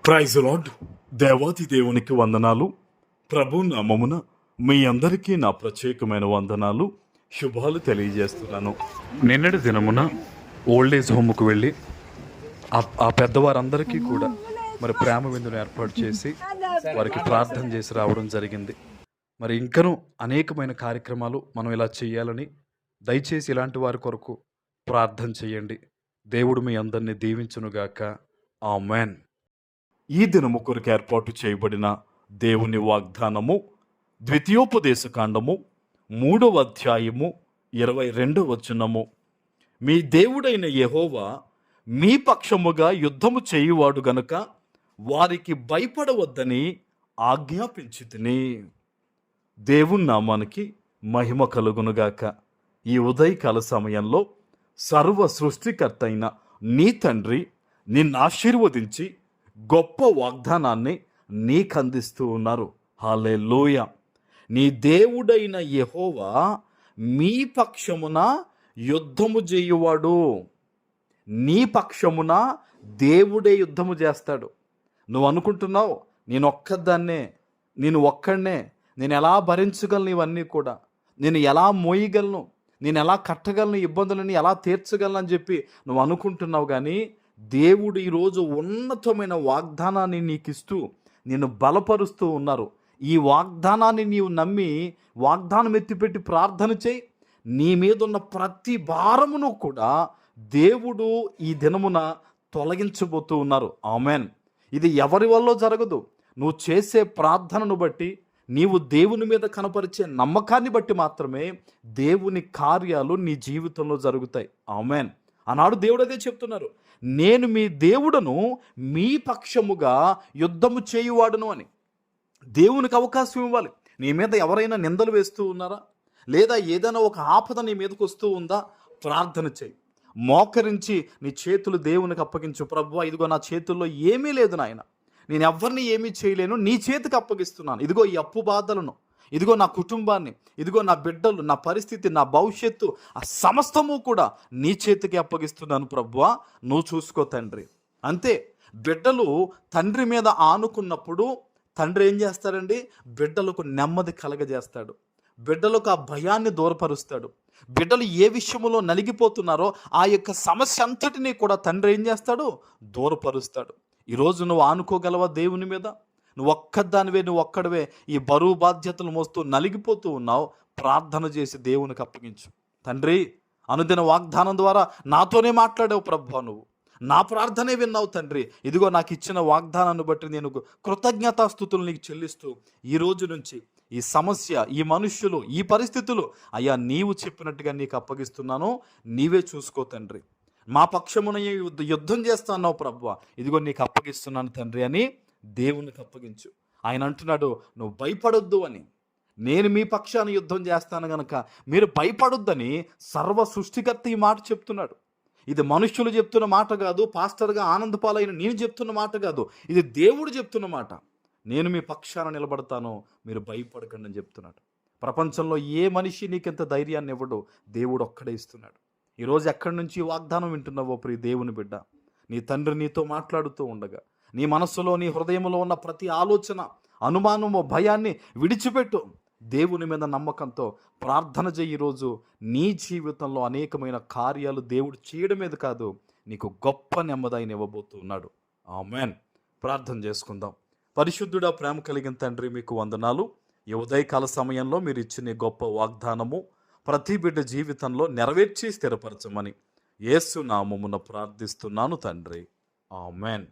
Praise lord. దేవాతి దేవునికి వందనాలు. ప్రభు నామమున మీ అందరికీ నా ప్రత్యేకమైన వందనాలు, శుభాలు తెలియజేస్తున్నాను. నిన్నటి దినమున ఓల్డ్ ఏజ్ హోమ్కు వెళ్ళి ఆ పెద్దవారందరికీ కూడా మరి ప్రేమ విందును ఏర్పాటు చేసి వారికి ప్రార్థన చేసి రావడం జరిగింది. మరి ఇంకనూ అనేకమైన కార్యక్రమాలు మనం ఇలా చేయాలని, దయచేసి ఇలాంటి వారి కొరకు ప్రార్థన చేయండి. దేవుడు మీ అందరినీ దీవించునుగాక. ఆమేన్. ఈ దినము కొరకు ఏర్పాటు చేయబడిన దేవుని వాగ్దానము ద్వితీయోపదేశకాండము 3వ అధ్యాయము 22వ వచనము. మీ దేవుడైన యెహోవా మీ పక్షముగా యుద్ధము చేయువాడు గనుక వారికి భయపడవద్దని ఆజ్ఞాపించితిని. దేవుని నామానికి మహిమ కలుగునుగాక. ఈ ఉదయకాల సమయంలో సర్వ సృష్టికర్త అయిన నీ తండ్రి నిన్ను ఆశీర్వదించి గొప్ప వాగ్దానాన్ని నీకు అందిస్తూ ఉన్నారు. హల్లెలూయా. నీ దేవుడైన యెహోవా మీ పక్షమున యుద్ధము చేయువాడు. నీ పక్షమున దేవుడే యుద్ధము చేస్తాడు. నువ్వు అనుకుంటున్నావు నేను ఒక్కదాన్నే, నేను ఒక్కడనే, నేను ఎలా భరించగలను, ఇవన్నీ కూడా నేను ఎలా మోయగలను, నేను ఎలా కట్టగలను, ఇబ్బందులని ఎలా తీర్చగలను అని చెప్పి నువ్వు అనుకుంటున్నావు. కానీ దేవుడు ఈరోజు ఉన్నతమైన వాగ్దానాన్ని నీకు ఇస్తూ నిన్ను బలపరుస్తూ ఉన్నారు. ఈ వాగ్దానాన్ని నీవు నమ్మి వాగ్దానం ఎత్తిపెట్టి ప్రార్థన చేయి. నీ మీద ఉన్న ప్రతి భారమును కూడా దేవుడు ఈ దినమున తొలగించబోతూ ఉన్నారు. ఆమెన్. ఇది ఎవరి వల్ల జరగదు. నువ్వు చేసే ప్రార్థనను బట్టి, నీవు దేవుని మీద కనపరిచే నమ్మకాన్ని బట్టి మాత్రమే దేవుని కార్యాలు నీ జీవితంలో జరుగుతాయి. ఆమెన్. ఆనాడు దేవుడు అదే చెప్తున్నారు, నేను మీ దేవుడను, మీ పక్షముగా యుద్ధము చేయువాడును అని. దేవునికి అవకాశం ఇవ్వాలి. నీ మీద ఎవరైనా నిందలు వేస్తూ ఉన్నారా, లేదా ఏదైనా ఒక ఆపద నీ మీదకి వస్తూ ఉందా, ప్రార్థన చేయి. మోకరించి నీ చేతులు దేవునికి అప్పగించు. ప్రభువా, ఇదిగో నా చేతుల్లో ఏమీ లేదు నాయన, నేను ఎవరిని ఏమీ చేయలేను, నీ చేతికి అప్పగిస్తున్నాను. ఇదిగో ఈ అప్పు బాధలను, ఇదిగో నా కుటుంబాన్ని, ఇదిగో నా బిడ్డలు, నా పరిస్థితి, నా భవిష్యత్తు, ఆ సమస్తము కూడా నీ చేతికి అప్పగిస్తున్నాను ప్రభువా, నువ్వు చూసుకో తండ్రి. అంతే. బిడ్డలు తండ్రి మీద ఆనుకున్నప్పుడు తండ్రి ఏం చేస్తాడండి, బిడ్డలకు నెమ్మది కలగజేస్తాడు. బిడ్డలకు ఆ భయాన్ని దూరపరుస్తాడు. బిడ్డలు ఏ విషయంలో నలిగిపోతున్నారో ఆ యొక్క సమస్య అంతటినీ కూడా తండ్రి ఏం చేస్తాడు, దూరపరుస్తాడు. ఈరోజు నువ్వు ఆనుకోగలవా దేవుని మీద? నువ్వు ఒక్కదానివే, నువ్వు ఒక్కడవే ఈ బరువు బాధ్యతలు మోస్తూ నలిగిపోతూ ఉన్నావు. ప్రార్థన చేసి దేవునికి అప్పగించు. తండ్రి, అనుదిన వాగ్దానం ద్వారా నాతోనే మాట్లాడావు ప్రభువా, నువ్వు నా ప్రార్థనే విన్నావు తండ్రి. ఇదిగో నాకు ఇచ్చిన వాగ్దానాన్ని బట్టి నేను కృతజ్ఞతాస్తుతులు నీకు చెల్లిస్తూ ఈ రోజు నుంచి ఈ సమస్య, ఈ మనుష్యులు, ఈ పరిస్థితులు అయ్యా నీవు చెప్పినట్టుగా నీకు అప్పగిస్తున్నాను. నీవే చూసుకో తండ్రి. మా పక్షమున యుద్ధం చేస్తున్నావు ప్రభువా, ఇదిగో నీకు అప్పగిస్తున్నాను తండ్రి అని దేవునికి అప్పగించు. ఆయన అంటున్నాడు, నువ్వు భయపడొద్దు అని. నేను మీ పక్షాన యుద్ధం చేస్తాను గనక మీరు భయపడొద్దని సర్వ సృష్టికర్త ఈ మాట చెప్తున్నాడు. ఇది మనుష్యులు చెప్తున్న మాట కాదు, పాస్టర్గా ఆనందపాలైన నేను చెప్తున్న మాట కాదు, ఇది దేవుడు చెప్తున్న మాట. నేను మీ పక్షాన నిలబడతాను, మీరు భయపడకండి అని చెప్తున్నాడు. ప్రపంచంలో ఏ మనిషి నీకెంత ధైర్యాన్ని ఇవ్వడు, దేవుడు ఒక్కడే ఇస్తున్నాడు. ఈరోజు ఎక్కడి నుంచి వాగ్దానం వింటున్నావో ప్రియ దేవుని బిడ్డ, నీ తండ్రి నీతో మాట్లాడుతూ ఉండగా నీ మనస్సులో, నీ హృదయంలో ఉన్న ప్రతి ఆలోచన, అనుమానము, భయాన్ని విడిచిపెట్టు. దేవుని మీద నమ్మకంతో ప్రార్థన చేయి. ఈరోజు నీ జీవితంలో అనేకమైన కార్యాలు దేవుడు చేయడం మీద కాదు, నీకు గొప్ప నెమ్మదిని ఇవ్వబోతూ ఉన్నాడు. ఆమేన్. ప్రార్థన చేసుకుందాం. పరిశుద్ధుడా, ప్రేమ కలిగిన తండ్రి, మీకు వందనాలు. ఈ ఉదయకాల సమయంలో మీరు ఇచ్చిన గొప్ప వాగ్దానము ప్రతి బిడ్డ జీవితంలో నెరవేర్చి స్థిరపరచమని యేసు నామమున ప్రార్థిస్తున్నాను తండ్రి. ఆమేన్.